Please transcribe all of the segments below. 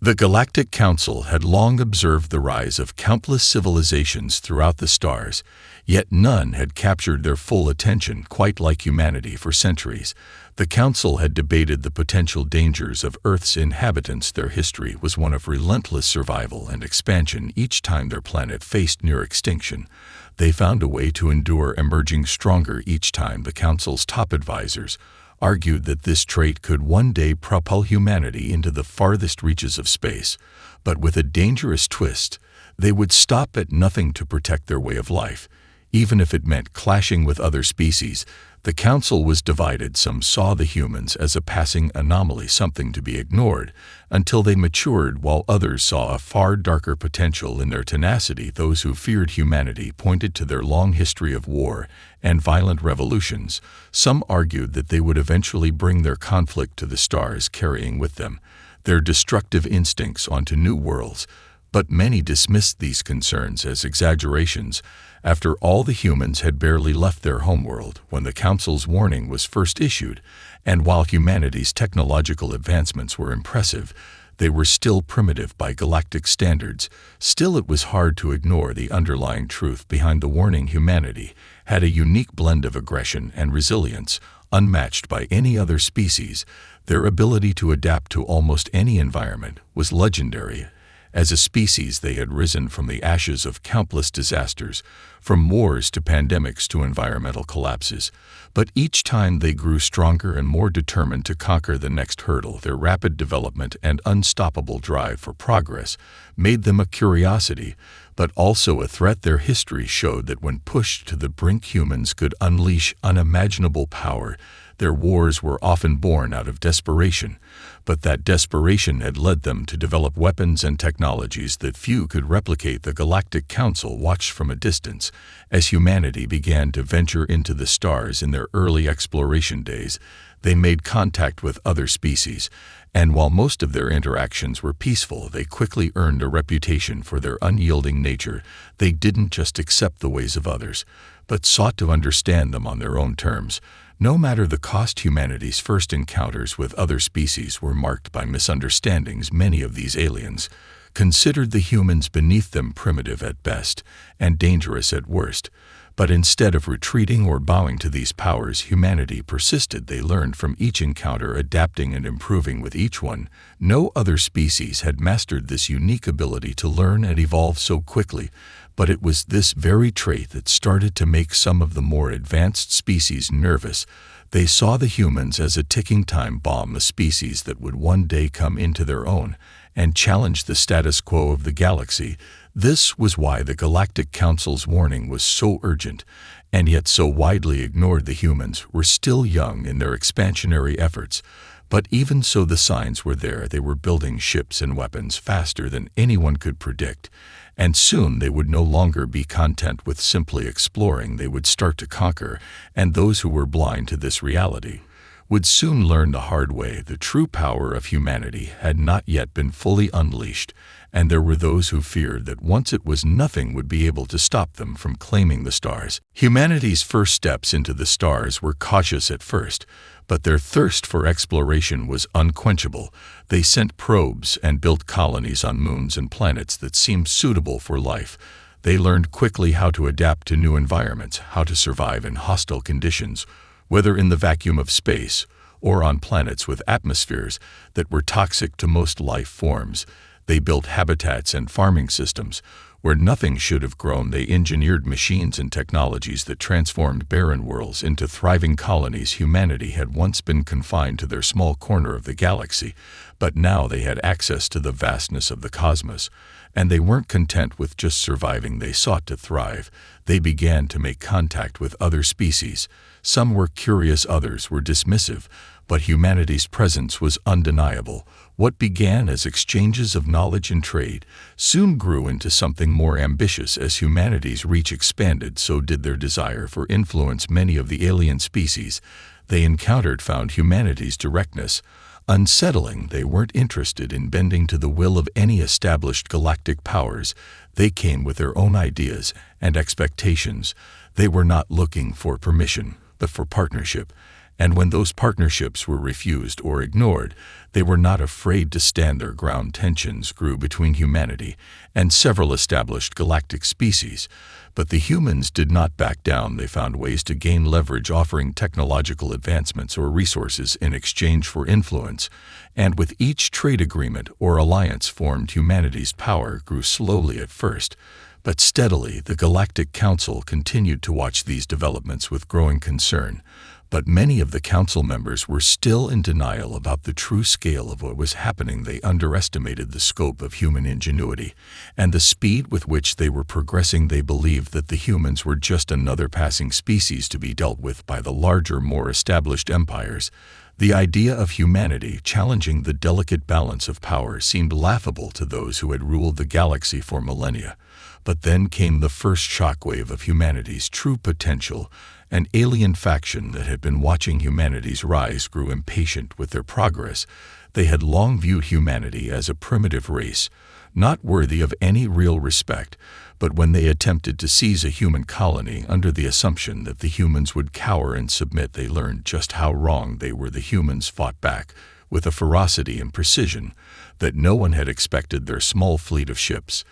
The Galactic Council had long observed the rise of countless civilizations throughout the stars, yet none had captured their full attention quite like humanity for centuries. The Council had debated the potential dangers of Earth's inhabitants. Their history was one of relentless survival and expansion. Each time their planet faced near extinction, they found a way to endure, emerging stronger each time. The Council's top advisors argued that this trait could one day propel humanity into the farthest reaches of space, but with a dangerous twist. They would stop at nothing to protect their way of life, even if it meant clashing with other species. The Council was divided. Some saw the humans as a passing anomaly, something to be ignored until they matured, while others saw a far darker potential in their tenacity. Those who feared humanity pointed to their long history of war and violent revolutions. Some argued that they would eventually bring their conflict to the stars, carrying with them their destructive instincts onto new worlds. But many dismissed these concerns as exaggerations. After all, the humans had barely left their homeworld when the Council's warning was first issued, and while humanity's technological advancements were impressive, they were still primitive by galactic standards. Still, it was hard to ignore the underlying truth behind the warning. Humanity had a unique blend of aggression and resilience, unmatched by any other species. Their ability to adapt to almost any environment was legendary. As a species, they had risen from the ashes of countless disasters, from wars to pandemics to environmental collapses. But each time they grew stronger and more determined to conquer the next hurdle. Their rapid development and unstoppable drive for progress made them a curiosity, but also a threat. Their history showed that when pushed to the brink, humans could unleash unimaginable power. Their wars were often born out of desperation, but that desperation had led them to develop weapons and technologies that few could replicate. The Galactic Council watched from a distance as humanity began to venture into the stars. In their early exploration days, they made contact with other species, and while most of their interactions were peaceful, they quickly earned a reputation for their unyielding nature. They didn't just accept the ways of others, but sought to understand them on their own terms. No matter the cost, humanity's first encounters with other species were marked by misunderstandings. Many of these aliens considered the humans beneath them, primitive at best and dangerous at worst. But instead of retreating or bowing to these powers, humanity persisted. They learned from each encounter, adapting and improving with each one. No other species had mastered this unique ability to learn and evolve so quickly. But it was this very trait that started to make some of the more advanced species nervous. They saw the humans as a ticking time bomb, a species that would one day come into their own and challenge the status quo of the galaxy. This was why the Galactic Council's warning was so urgent and yet so widely ignored. The humans were still young in their expansionary efforts, but even so, the signs were there. They were building ships and weapons faster than anyone could predict, and soon they would no longer be content with simply exploring. They would start to conquer, and those who were blind to this reality would soon learn the hard way. The true power of humanity had not yet been fully unleashed, and there were those who feared that once it was, nothing would be able to stop them from claiming the stars. Humanity's first steps into the stars were cautious at first, but their thirst for exploration was unquenchable. They sent probes and built colonies on moons and planets that seemed suitable for life. They learned quickly how to adapt to new environments, how to survive in hostile conditions, whether in the vacuum of space or on planets with atmospheres that were toxic to most life forms. They built habitats and farming systems where nothing should have grown. They engineered machines and technologies that transformed barren worlds into thriving colonies. Humanity had once been confined to their small corner of the galaxy, but now they had access to the vastness of the cosmos, and they weren't content with just surviving. They sought to thrive. They began to make contact with other species. Some were curious, others were dismissive, but humanity's presence was undeniable. What began as exchanges of knowledge and trade soon grew into something more ambitious. As humanity's reach expanded, so did their desire for influence. Many of the alien species they encountered found humanity's directness unsettling. They weren't interested in bending to the will of any established galactic powers. They came with their own ideas and expectations. They were not looking for permission, but for partnership. And when those partnerships were refused or ignored, they were not afraid to stand their ground. Tensions grew between humanity and several established galactic species, but the humans did not back down. They found ways to gain leverage, offering technological advancements or resources in exchange for influence, and with each trade agreement or alliance formed, humanity's power grew slowly at first, but steadily. The Galactic Council continued to watch these developments with growing concern, but many of the council members were still in denial about the true scale of what was happening. They underestimated the scope of human ingenuity and the speed with which they were progressing. They believed that the humans were just another passing species to be dealt with by the larger, more established empires. The idea of humanity challenging the delicate balance of power seemed laughable to those who had ruled the galaxy for millennia. But then came the first shockwave of humanity's true potential. An alien faction that had been watching humanity's rise grew impatient with their progress. They had long viewed humanity as a primitive race, not worthy of any real respect, but when they attempted to seize a human colony under the assumption that the humans would cower and submit, they learned just how wrong they were. The humans fought back with a ferocity and precision that no one had expected. Their small fleet of ships,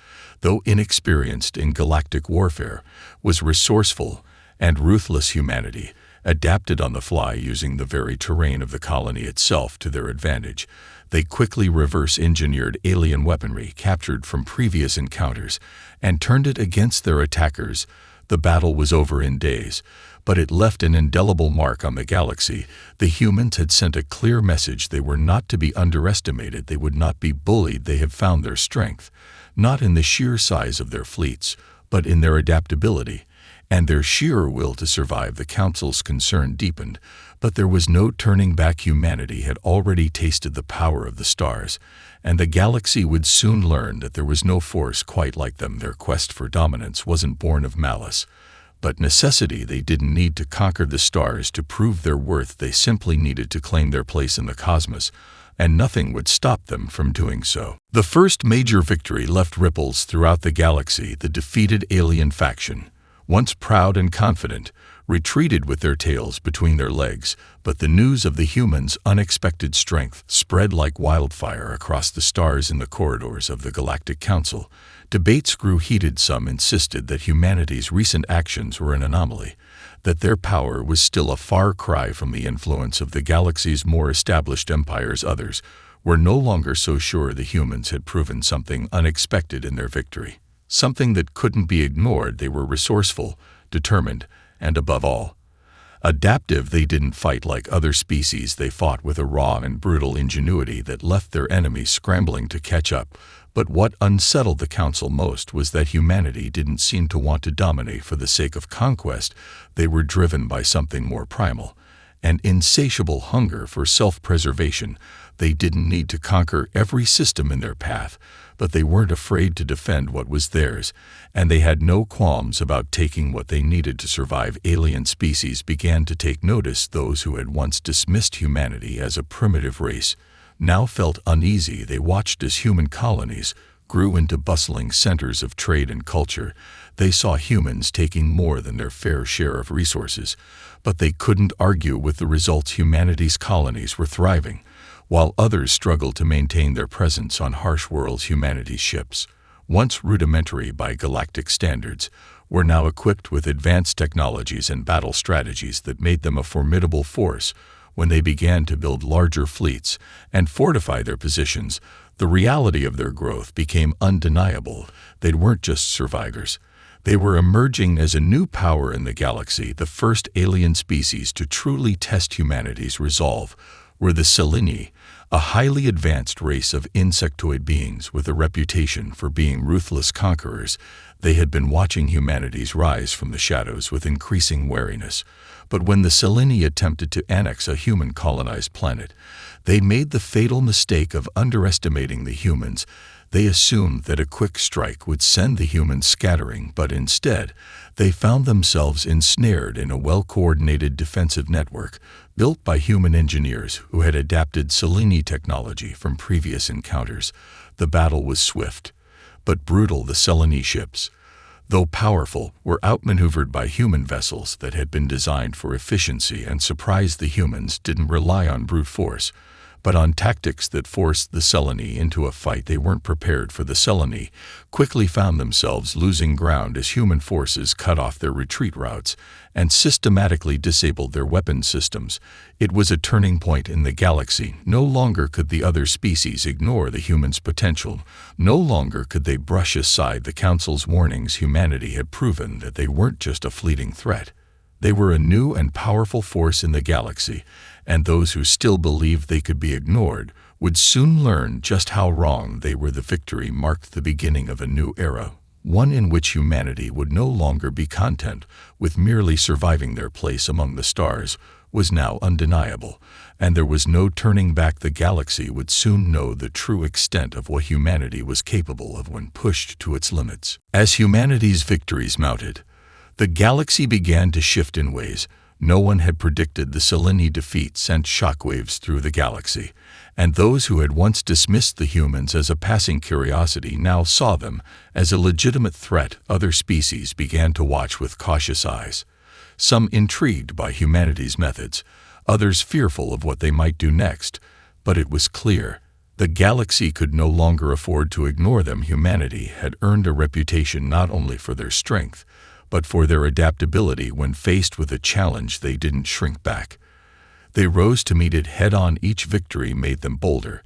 though inexperienced in galactic warfare, was resourceful and ruthless. Humanity adapted on the fly, using the very terrain of the colony itself to their advantage. They quickly reverse-engineered alien weaponry captured from previous encounters and turned it against their attackers. The battle was over in days, but it left an indelible mark on the galaxy. The humans had sent a clear message: they were not to be underestimated, they would not be bullied. They had found their strength, not in the sheer size of their fleets, but in their adaptability and their sheer will to survive. The Council's concern deepened, but there was no turning back. Humanity had already tasted the power of the stars, and the galaxy would soon learn that there was no force quite like them. Their quest for dominance wasn't born of malice, but necessity. They didn't need to conquer the stars to prove their worth. They simply needed to claim their place in the cosmos, and nothing would stop them from doing so. The first major victory left ripples throughout the galaxy. The defeated alien faction, once proud and confident, retreated with their tails between their legs, but the news of the humans' unexpected strength spread like wildfire across the stars. In the corridors of the Galactic Council, debates grew heated. Some insisted that humanity's recent actions were an anomaly, that their power was still a far cry from the influence of the galaxy's more established empires. Others were no longer so sure. The humans had proven something unexpected in their victory, something that couldn't be ignored. They were resourceful, determined, and above all, adaptive. They didn't fight like other species. They fought with a raw and brutal ingenuity that left their enemies scrambling to catch up. But what unsettled the Council most was that humanity didn't seem to want to dominate for the sake of conquest. They were driven by something more primal, an insatiable hunger for self-preservation. They didn't need to conquer every system in their path, but they weren't afraid to defend what was theirs, and they had no qualms about taking what they needed to survive. Alien species began to take notice. Those who had once dismissed humanity as a primitive race now felt uneasy. They watched as human colonies grew into bustling centers of trade and culture. They saw humans taking more than their fair share of resources, but they couldn't argue with the results. Humanity's colonies were thriving, while others struggled to maintain their presence on harsh worlds. Humanity's ships, once rudimentary by galactic standards, were now equipped with advanced technologies and battle strategies that made them a formidable force. When they began to build larger fleets and fortify their positions, the reality of their growth became undeniable. They weren't just survivors. They were emerging as a new power in the galaxy. The first alien species to truly test humanity's resolve were the Seleni, a highly advanced race of insectoid beings with a reputation for being ruthless conquerors. They had been watching humanity's rise from the shadows with increasing wariness, but when the Seleni attempted to annex a human-colonized planet, they made the fatal mistake of underestimating the humans. They assumed that a quick strike would send the humans scattering, but instead, they found themselves ensnared in a well-coordinated defensive network built by human engineers who had adapted Seleni technology from previous encounters. The battle was swift, but brutal. The Seleni ships, though powerful, were outmaneuvered by human vessels that had been designed for efficiency and surprised the humans didn't rely on brute force, but on tactics that forced the Seleni into a fight they weren't prepared for. The Seleni quickly found themselves losing ground as human forces cut off their retreat routes and systematically disabled their weapon systems. It was a turning point in the galaxy. No longer could the other species ignore the humans' potential. No longer could they brush aside the Council's warnings. Humanity had proven that they weren't just a fleeting threat. They were a new and powerful force in the galaxy, and those who still believed they could be ignored would soon learn just how wrong they were. The victory marked the beginning of a new era, one in which humanity would no longer be content with merely surviving. Their place among the stars was now undeniable, and there was no turning back. The galaxy would soon know the true extent of what humanity was capable of when pushed to its limits. As humanity's victories mounted, the galaxy began to shift in ways no one had predicted. The Seleni defeat sent shockwaves through the galaxy, and those who had once dismissed the humans as a passing curiosity now saw them as a legitimate threat. Other species began to watch with cautious eyes, some intrigued by humanity's methods, others fearful of what they might do next. But it was clear the galaxy could no longer afford to ignore them. Humanity had earned a reputation not only for their strength, but for their adaptability. When faced with a challenge, they didn't shrink back. They rose to meet it head-on. Each victory made them bolder.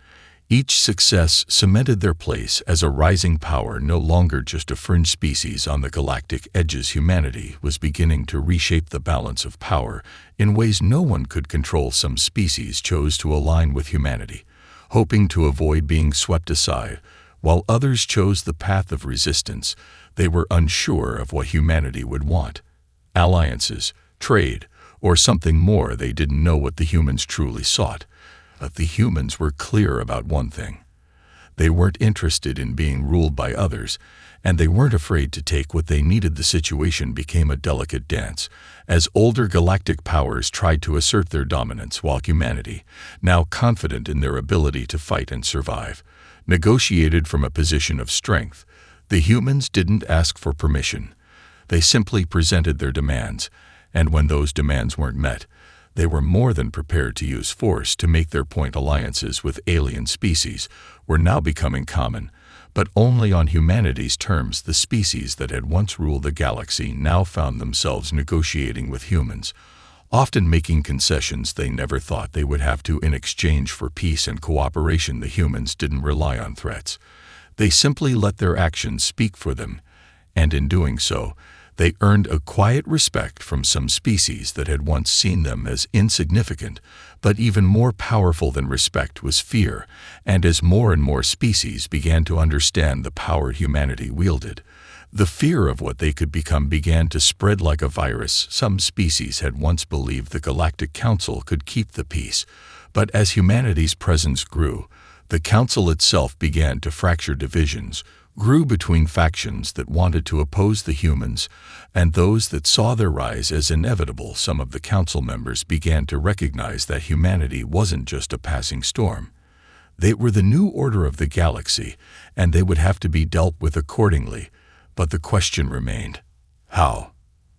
Each success cemented their place as a rising power, no longer just a fringe species on the galactic edges. Humanity was beginning to reshape the balance of power in ways no one could control. Some species chose to align with humanity, hoping to avoid being swept aside, while others chose the path of resistance. They were unsure of what humanity would want: alliances, trade, or something more. They didn't know what the humans truly sought. But the humans were clear about one thing: they weren't interested in being ruled by others, and they weren't afraid to take what they needed. The situation became a delicate dance as older galactic powers tried to assert their dominance, while humanity, now confident in their ability to fight and survive, negotiated from a position of strength. The humans didn't ask for permission. They simply presented their demands, and when those demands weren't met, they were more than prepared to use force to make their point. Alliances with alien species were now becoming common, but only on humanity's terms. The species that had once ruled the galaxy now found themselves negotiating with humans, often making concessions they never thought they would have to in exchange for peace and cooperation. The humans didn't rely on threats. They simply let their actions speak for them, and in doing so, they earned a quiet respect from some species that had once seen them as insignificant. But even more powerful than respect was fear, and as more and more species began to understand the power humanity wielded, the fear of what they could become began to spread like a virus. Some species had once believed the Galactic Council could keep the peace, but as humanity's presence grew, the Council itself began to fracture. Divisions grew between factions that wanted to oppose the humans and those that saw their rise as inevitable. Some of the Council members began to recognize that humanity wasn't just a passing storm. They were the new order of the galaxy, and they would have to be dealt with accordingly. But the question remained: how?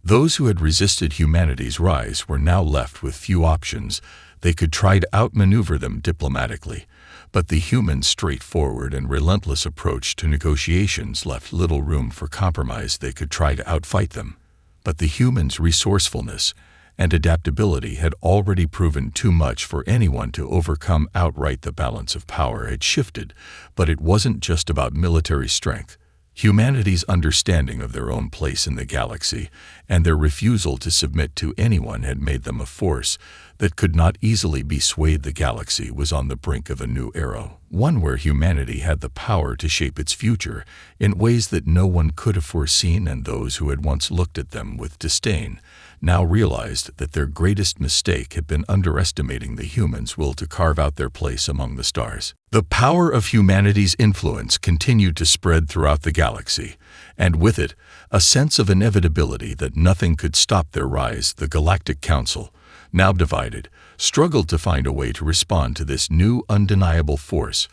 Those who had resisted humanity's rise were now left with few options. They could try to outmaneuver them diplomatically, but the humans' straightforward and relentless approach to negotiations left little room for compromise. They could try to outfight them, but the humans' resourcefulness and adaptability had already proven too much for anyone to overcome outright. The balance of power had shifted, but it wasn't just about military strength. Humanity's understanding of their own place in the galaxy and their refusal to submit to anyone had made them a force that could not easily be swayed. The galaxy was on the brink of a new era, one where humanity had the power to shape its future in ways that no one could have foreseen, and those who had once looked at them with disdain now realized that their greatest mistake had been underestimating the humans' will to carve out their place among the stars. The power of humanity's influence continued to spread throughout the galaxy, and with it, a sense of inevitability that nothing could stop their rise. The Galactic Council, now divided, struggled to find a way to respond to this new, undeniable force.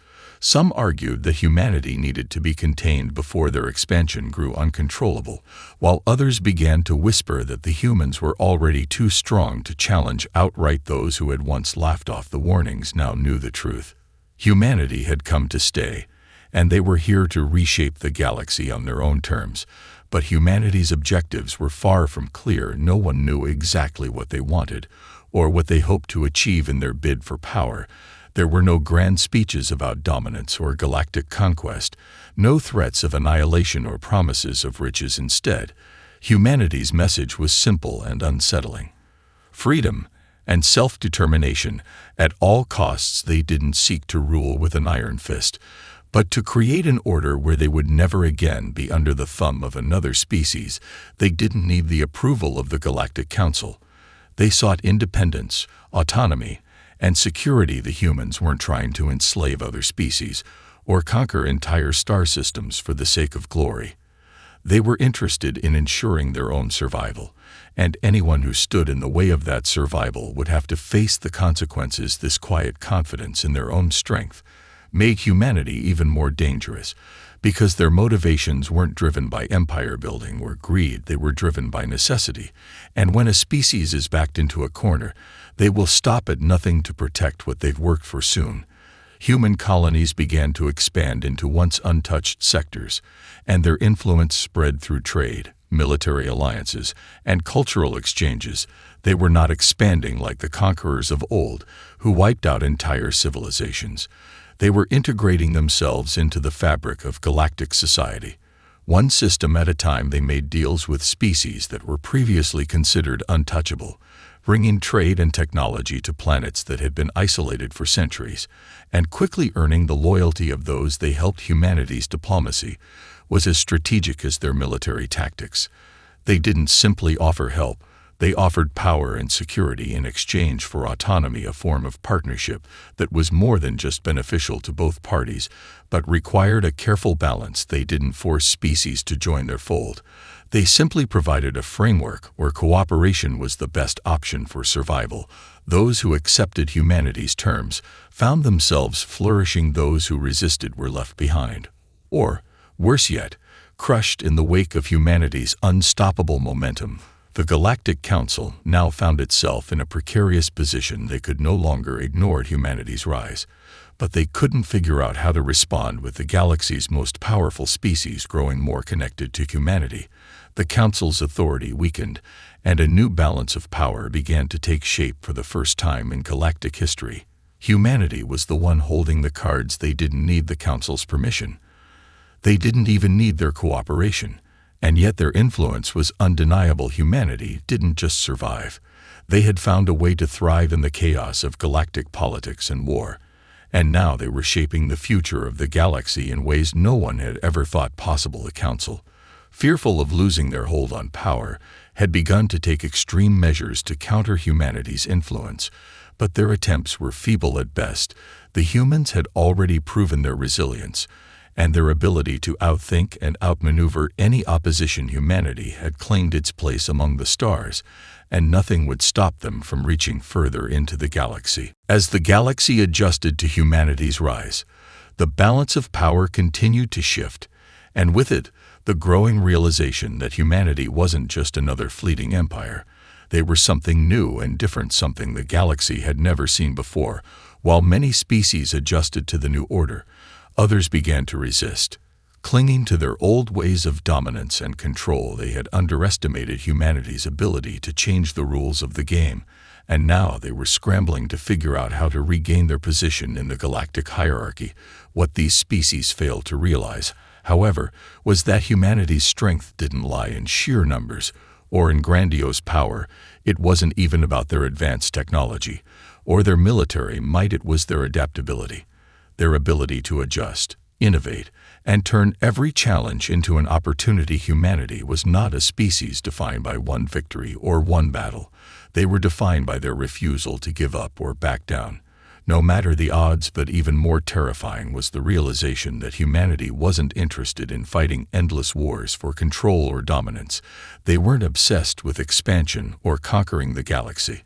Some argued that humanity needed to be contained before their expansion grew uncontrollable, while others began to whisper that the humans were already too strong to challenge outright. Those who had once laughed off the warnings now knew the truth. Humanity had come to stay, and they were here to reshape the galaxy on their own terms. But humanity's objectives were far from clear. No one knew exactly what they wanted, or what they hoped to achieve in their bid for power. There were no grand speeches about dominance or galactic conquest, no threats of annihilation or promises of riches. Instead, humanity's message was simple and unsettling. Freedom and self-determination. At all costs, they didn't seek to rule with an iron fist, but to create an order where they would never again be under the thumb of another species. They didn't need the approval of the Galactic Council. They sought independence, autonomy, and security. The humans weren't trying to enslave other species or conquer entire star systems for the sake of glory. They were interested in ensuring their own survival, and anyone who stood in the way of that survival would have to face the consequences. This quiet confidence in their own strength made humanity even more dangerous, because their motivations weren't driven by empire building or greed. They were driven by necessity. And when a species is backed into a corner, they will stop at nothing to protect what they've worked for. Soon, human colonies began to expand into once untouched sectors, and their influence spread through trade, military alliances, and cultural exchanges. They were not expanding like the conquerors of old, who wiped out entire civilizations. They were integrating themselves into the fabric of galactic society. One system at a time, they made deals with species that were previously considered untouchable, bringing trade and technology to planets that had been isolated for centuries, and quickly earning the loyalty of those they helped. Humanity's diplomacy was as strategic as their military tactics. They didn't simply offer help. They offered power and security in exchange for autonomy, a form of partnership that was more than just beneficial to both parties, but required a careful balance. They didn't force species to join their fold. They simply provided a framework where cooperation was the best option for survival. Those who accepted humanity's terms found themselves flourishing. Those who resisted were left behind, or, worse yet, crushed in the wake of humanity's unstoppable momentum. The Galactic Council now found itself in a precarious position. They could no longer ignore humanity's rise, but they couldn't figure out how to respond. With the galaxy's most powerful species growing more connected to humanity, the Council's authority weakened, and a new balance of power began to take shape for the first time in galactic history. Humanity was the one holding the cards. They didn't need the Council's permission. They didn't even need their cooperation. And yet their influence was undeniable. Humanity didn't just survive. They had found a way to thrive in the chaos of galactic politics and war. And now they were shaping the future of the galaxy in ways no one had ever thought possible. The Council, fearful of losing their hold on power, had begun to take extreme measures to counter humanity's influence. But their attempts were feeble at best. The humans had already proven their resilience and their ability to outthink and outmaneuver any opposition. Humanity had claimed its place among the stars, and nothing would stop them from reaching further into the galaxy. As the galaxy adjusted to humanity's rise, the balance of power continued to shift, and with it, the growing realization that humanity wasn't just another fleeting empire. They were something new and different, something the galaxy had never seen before. While many species adjusted to the new order, others began to resist. Clinging to their old ways of dominance and control, they had underestimated humanity's ability to change the rules of the game, and now they were scrambling to figure out how to regain their position in the galactic hierarchy. What these species failed to realize, however, was that humanity's strength didn't lie in sheer numbers or in grandiose power. It wasn't even about their advanced technology or their military might. It was their adaptability, their ability to adjust, innovate, and turn every challenge into an opportunity. Humanity was not a species defined by one victory or one battle. They were defined by their refusal to give up or back down, no matter the odds. But even more terrifying was the realization that humanity wasn't interested in fighting endless wars for control or dominance. They weren't obsessed with expansion or conquering the galaxy.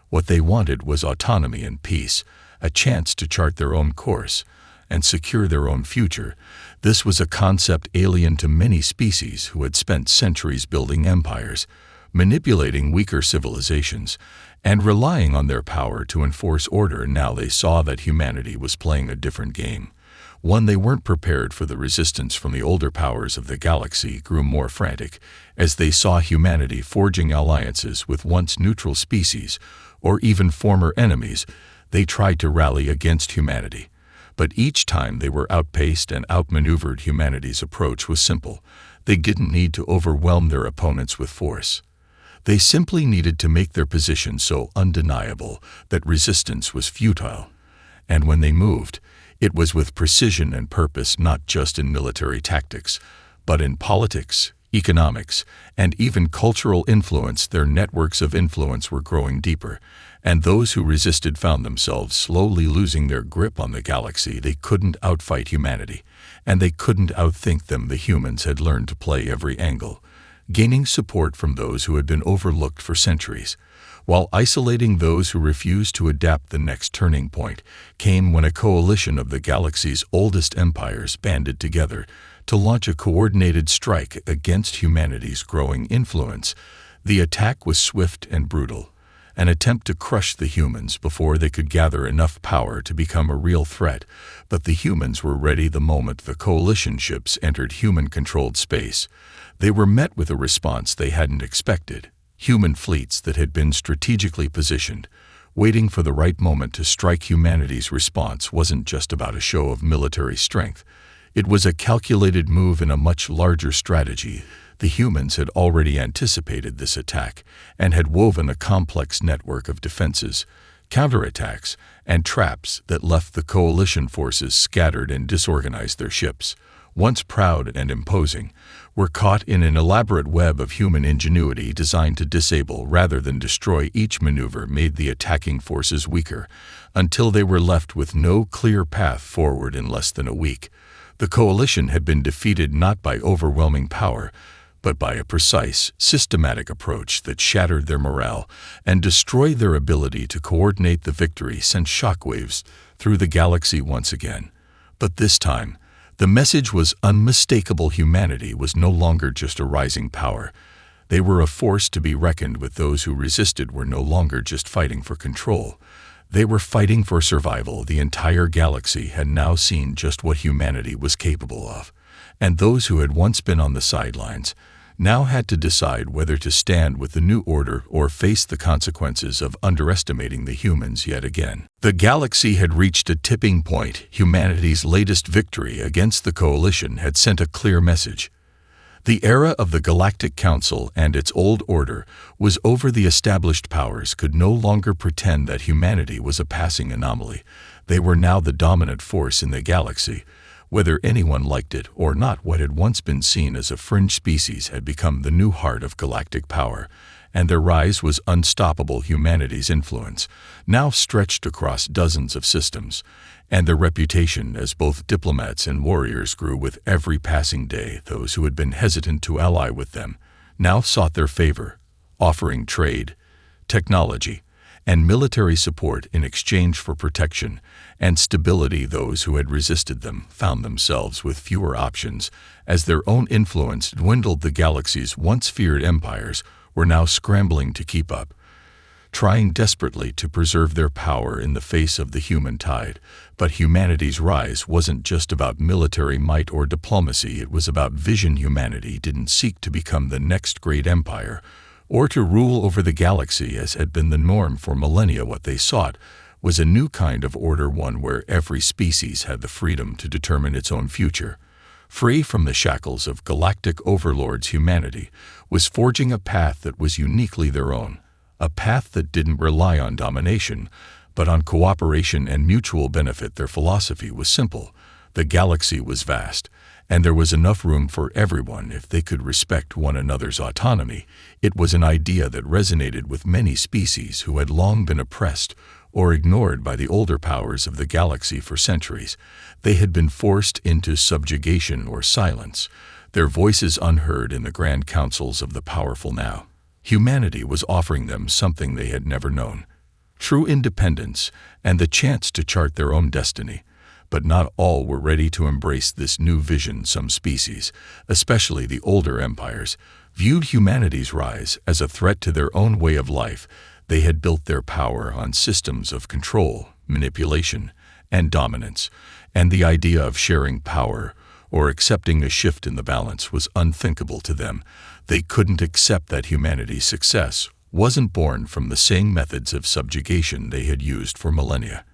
What they wanted was autonomy and peace, a chance to chart their own course, and secure their own future. This was a concept alien to many species who had spent centuries building empires, manipulating weaker civilizations, and relying on their power to enforce order. Now they saw that humanity was playing a different game. One they weren't prepared for. The resistance from the older powers of the galaxy grew more frantic as they saw humanity forging alliances with once neutral species or even former enemies. They tried to rally against humanity, but each time they were outpaced and outmaneuvered. Humanity's approach was simple. They didn't need to overwhelm their opponents with force. They simply needed to make their position so undeniable that resistance was futile. And when they moved, it was with precision and purpose, not just in military tactics, but in politics, economics, and even cultural influence. Their networks of influence were growing deeper, and those who resisted found themselves slowly losing their grip on the galaxy. They couldn't outfight humanity, and they couldn't outthink them. The humans had learned to play every angle, gaining support from those who had been overlooked for centuries, while isolating those who refused to adapt. The next turning point came when a coalition of the galaxy's oldest empires banded together to launch a coordinated strike against humanity's growing influence. The attack was swift and brutal, an attempt to crush the humans before they could gather enough power to become a real threat. But the humans were ready. The moment the coalition ships entered human-controlled space, they were met with a response they hadn't expected. Human fleets that had been strategically positioned, waiting for the right moment to strike. Humanity's response wasn't just about a show of military strength. It was a calculated move in a much larger strategy. The humans had already anticipated this attack and had woven a complex network of defenses, counterattacks, and traps that left the coalition forces scattered and disorganized. Their ships, once proud and imposing, were caught in an elaborate web of human ingenuity designed to disable rather than destroy. Each maneuver made the attacking forces weaker until they were left with no clear path forward. In less than a week, the coalition had been defeated not by overwhelming power, but by a precise, systematic approach that shattered their morale and destroyed their ability to coordinate. The victory sent shockwaves through the galaxy once again. But this time, the message was unmistakable. Humanity was no longer just a rising power. They were a force to be reckoned with. Those who resisted were no longer just fighting for control. They were fighting for survival. The entire galaxy had now seen just what humanity was capable of, and those who had once been on the sidelines now had to decide whether to stand with the new order or face the consequences of underestimating the humans yet again. The galaxy had reached a tipping point. Humanity's latest victory against the coalition had sent a clear message. The era of the Galactic Council and its old order was over. The established powers could no longer pretend that humanity was a passing anomaly. They were now the dominant force in the galaxy. Whether anyone liked it or not, what had once been seen as a fringe species had become the new heart of galactic power, and their rise was unstoppable. Humanity's influence now stretched across dozens of systems, and their reputation as both diplomats and warriors grew with every passing day. Those who had been hesitant to ally with them now sought their favor, offering trade, technology, and military support in exchange for protection and stability. Those who had resisted them found themselves with fewer options as their own influence dwindled. The galaxy's once feared empires were now scrambling to keep up, trying desperately to preserve their power in the face of the human tide. But humanity's rise wasn't just about military might or diplomacy. It was about vision. Humanity didn't seek to become the next great empire or to rule over the galaxy as had been the norm for millennia. What they sought was a new kind of order, one where every species had the freedom to determine its own future. Free from the shackles of galactic overlords, humanity was forging a path that was uniquely their own, a path that didn't rely on domination, but on cooperation and mutual benefit. Their philosophy was simple. The galaxy was vast, and there was enough room for everyone if they could respect one another's autonomy. It was an idea that resonated with many species who had long been oppressed or ignored by the older powers of the galaxy for centuries. They had been forced into subjugation or silence, their voices unheard in the grand councils of the powerful. Now, humanity was offering them something they had never known: true independence and the chance to chart their own destiny. But not all were ready to embrace this new vision. Some species, especially the older empires, viewed humanity's rise as a threat to their own way of life. They had built their power on systems of control, manipulation, and dominance, and the idea of sharing power or accepting a shift in the balance was unthinkable to them. They couldn't accept that humanity's success wasn't born from the same methods of subjugation they had used for millennia,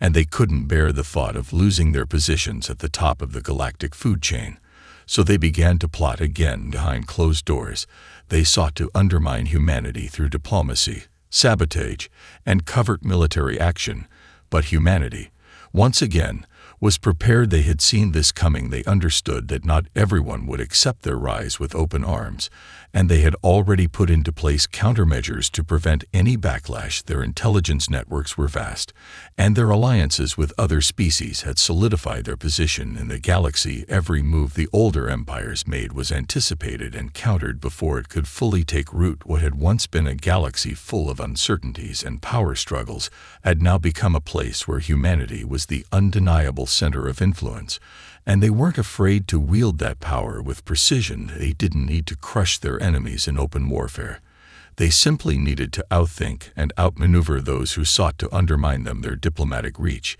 and they couldn't bear the thought of losing their positions at the top of the galactic food chain. So they began to plot again behind closed doors. They sought to undermine humanity through diplomacy, sabotage, and covert military action. But humanity, once again, was prepared. They had seen this coming. They understood that not everyone would accept their rise with open arms, and they had already put into place countermeasures to prevent any backlash. Their intelligence networks were vast, and their alliances with other species had solidified their position in the galaxy. Every move the older empires made was anticipated and countered before it could fully take root. What had once been a galaxy full of uncertainties and power struggles had now become a place where humanity was the undeniable center of influence, and they weren't afraid to wield that power with precision. They didn't need to crush their enemies in open warfare. They simply needed to outthink and outmaneuver those who sought to undermine them. Their diplomatic reach,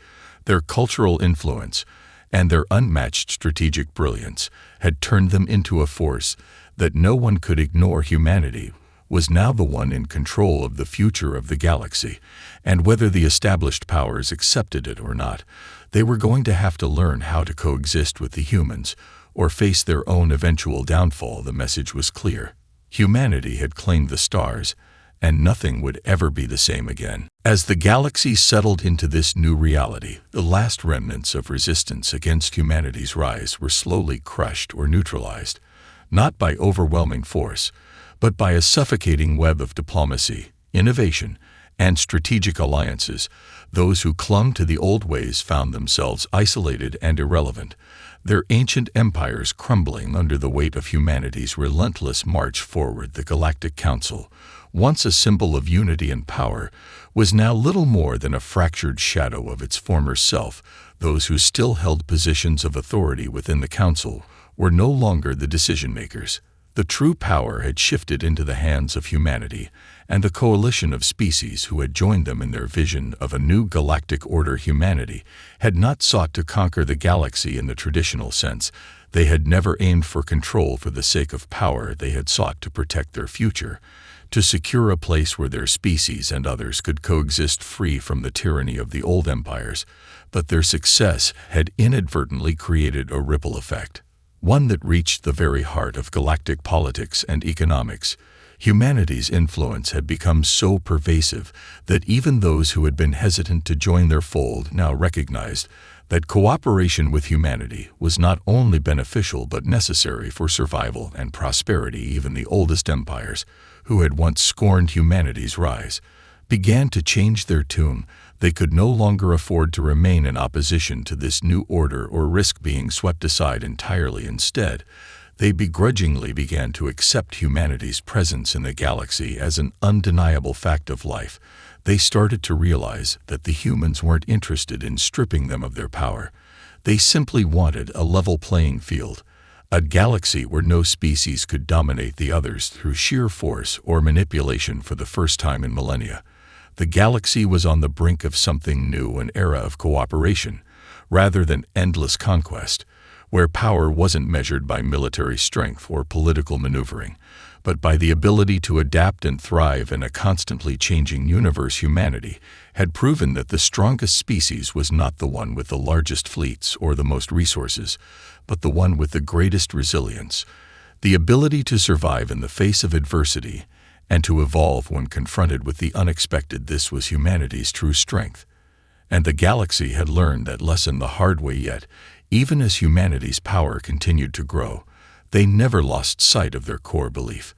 their cultural influence, and their unmatched strategic brilliance had turned them into a force that no one could ignore. Humanity was now the one in control of the future of the galaxy, and whether the established powers accepted it or not, they were going to have to learn how to coexist with the humans or face their own eventual downfall. The message was clear. Humanity had claimed the stars, and nothing would ever be the same again. As the galaxy settled into this new reality, the last remnants of resistance against humanity's rise were slowly crushed or neutralized, not by overwhelming force, but by a suffocating web of diplomacy, innovation, and strategic alliances. Those who clung to the old ways found themselves isolated and irrelevant, their ancient empires crumbling under the weight of humanity's relentless march forward. The Galactic Council, once a symbol of unity and power, was now little more than a fractured shadow of its former self. Those who still held positions of authority within the council were no longer the decision-makers. The true power had shifted into the hands of humanity and the coalition of species who had joined them in their vision of a new galactic order. Humanity had not sought to conquer the galaxy in the traditional sense. They had never aimed for control for the sake of power. They had sought to protect their future, to secure a place where their species and others could coexist free from the tyranny of the old empires. But their success had inadvertently created a ripple effect, one that reached the very heart of galactic politics and economics. Humanity's influence had become so pervasive that even those who had been hesitant to join their fold now recognized that cooperation with humanity was not only beneficial but necessary for survival and prosperity. Even the oldest empires, who had once scorned humanity's rise, began to change their tune. They could no longer afford to remain in opposition to this new order or risk being swept aside entirely. Instead, they begrudgingly began to accept humanity's presence in the galaxy as an undeniable fact of life. They started to realize that the humans weren't interested in stripping them of their power. They simply wanted a level playing field, a galaxy where no species could dominate the others through sheer force or manipulation. For the first time in millennia, the galaxy was on the brink of something new, an era of cooperation, rather than endless conquest, where power wasn't measured by military strength or political maneuvering, but by the ability to adapt and thrive in a constantly changing universe. Humanity had proven that the strongest species was not the one with the largest fleets or the most resources, but the one with the greatest resilience, the ability to survive in the face of adversity and to evolve when confronted with the unexpected. This was humanity's true strength, and the galaxy had learned that lesson the hard way. Yet, even as humanity's power continued to grow, they never lost sight of their core belief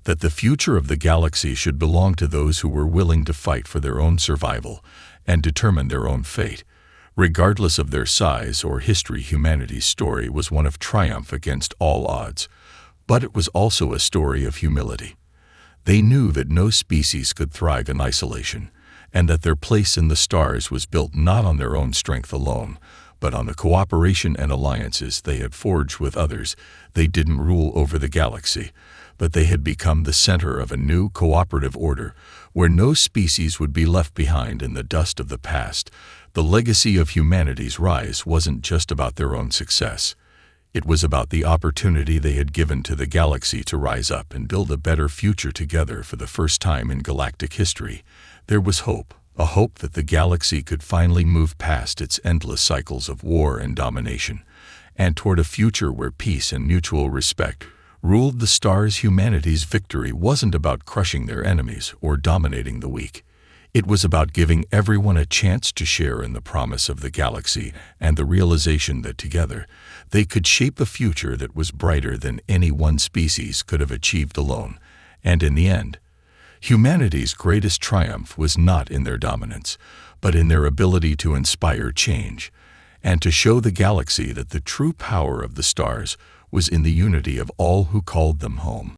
that the future of the galaxy should belong to those who were willing to fight for their own survival and determine their own fate. Regardless of their size or history, humanity's story was one of triumph against all odds, but it was also a story of humility. They knew that no species could thrive in isolation, and that their place in the stars was built not on their own strength alone, but on the cooperation and alliances they had forged with others. They didn't rule over the galaxy, but they had become the center of a new cooperative order, where no species would be left behind in the dust of the past. The legacy of humanity's rise wasn't just about their own success. It was about the opportunity they had given to the galaxy to rise up and build a better future together. For the first time in galactic history, there was hope. A hope that the galaxy could finally move past its endless cycles of war and domination, and toward a future where peace and mutual respect ruled the stars. Humanity's victory wasn't about crushing their enemies or dominating the weak. It was about giving everyone a chance to share in the promise of the galaxy and the realization that together they could shape a future that was brighter than any one species could have achieved alone. And in the end, humanity's greatest triumph was not in their dominance, but in their ability to inspire change, and to show the galaxy that the true power of the stars was in the unity of all who called them home.